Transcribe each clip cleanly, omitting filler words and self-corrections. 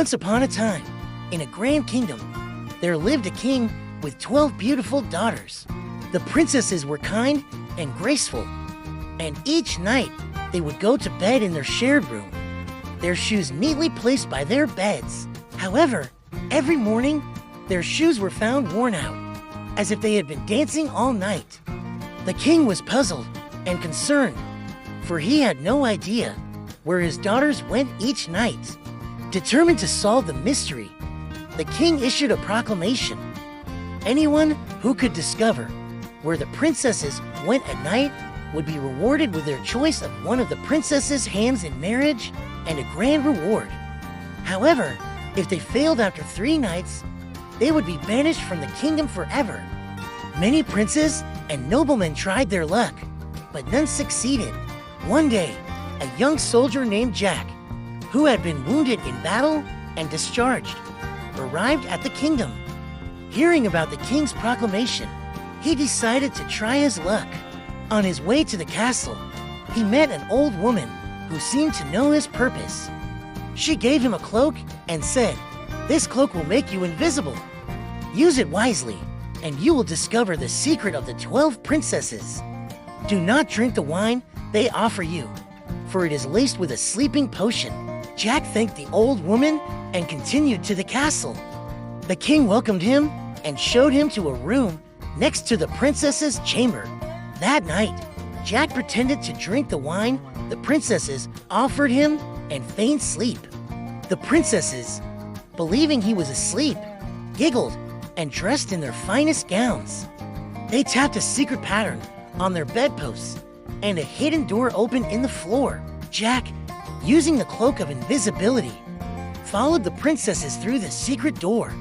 Once upon a time, in a grand kingdom, there lived a king with 12 beautiful daughters. The princesses were kind and graceful, and each night they would go to bed in their shared room, their shoes neatly placed by their beds. However, every morning, their shoes were found worn out, as if they had been dancing all night. The king was puzzled and concerned, for he had no idea where his daughters went each night. Determined to solve the mystery, the king issued a proclamation. Anyone who could discover where the princesses went at night would be rewarded with their choice of one of the princesses' hands in marriage and a grand reward. However, if they failed after 3 nights, they would be banished from the kingdom forever. Many princes and noblemen tried their luck, but none succeeded. One day, a young soldier named Jack, who had been wounded in battle and discharged, arrived at the kingdom. Hearing about the king's proclamation, he decided to try his luck. On his way to the castle, he met an old woman who seemed to know his purpose. She gave him a cloak and said, "This cloak will make you invisible. Use it wisely, and you will discover the secret of the 12 princesses. Do not drink the wine they offer you, for it is laced with a sleeping potion." Jack thanked the old woman and continued to the castle. The king welcomed him and showed him to a room next to the princess's chamber. That night, Jack pretended to drink the wine the princesses offered him and feigned sleep. The princesses, believing he was asleep, giggled and dressed in their finest gowns. They tapped a secret pattern on their bedposts, and a hidden door opened in the floor. Jack, using the cloak of invisibility, followed the princesses through the secret door.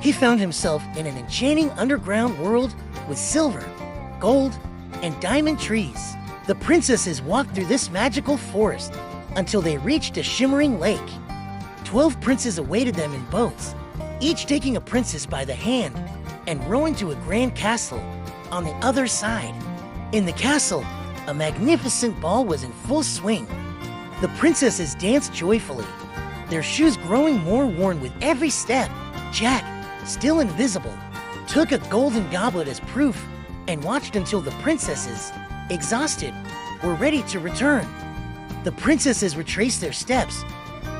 He found himself in an enchanting underground world with silver, gold, and diamond trees. The princesses walked through this magical forest until they reached a shimmering lake. 12 princes awaited them in boats, each taking a princess by the hand and rowing to a grand castle on the other side. In the castle, a magnificent ball was in full swing. The princesses danced joyfully, their shoes growing more worn with every step. Jack, still invisible, took a golden goblet as proof and watched until the princesses, exhausted, were ready to return. The princesses retraced their steps,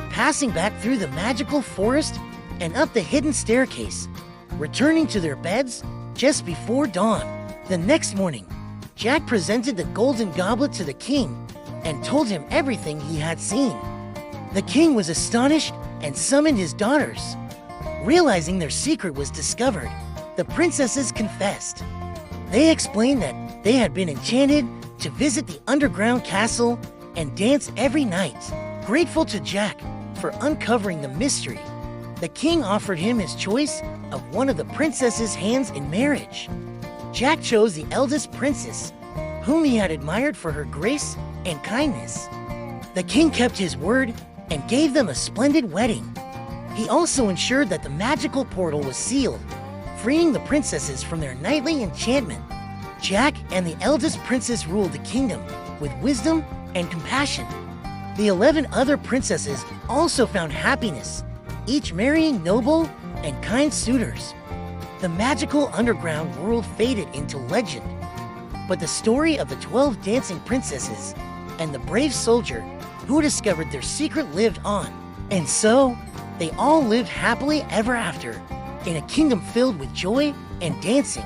passing back through the magical forest and up the hidden staircase, returning to their beds just before dawn. The next morning, Jack presented the golden goblet to the king and told him everything he had seen. The king was astonished and summoned his daughters. Realizing their secret was discovered, the princesses confessed. They explained that they had been enchanted to visit the underground castle and dance every night. Grateful to Jack for uncovering the mystery, the king offered him his choice of one of the princesses' hands in marriage. Jack chose the eldest princess, whom he had admired for her grace and kindness. The king kept his word and gave them a splendid wedding. He also ensured that the magical portal was sealed, freeing the princesses from their nightly enchantment. Jack and the eldest princess ruled the kingdom with wisdom and compassion. The 11 other princesses also found happiness, each marrying noble and kind suitors. The magical underground world faded into legend, but the story of the 12 dancing princesses and the brave soldier who discovered their secret lived on. And so, they all lived happily ever after, in a kingdom filled with joy and dancing.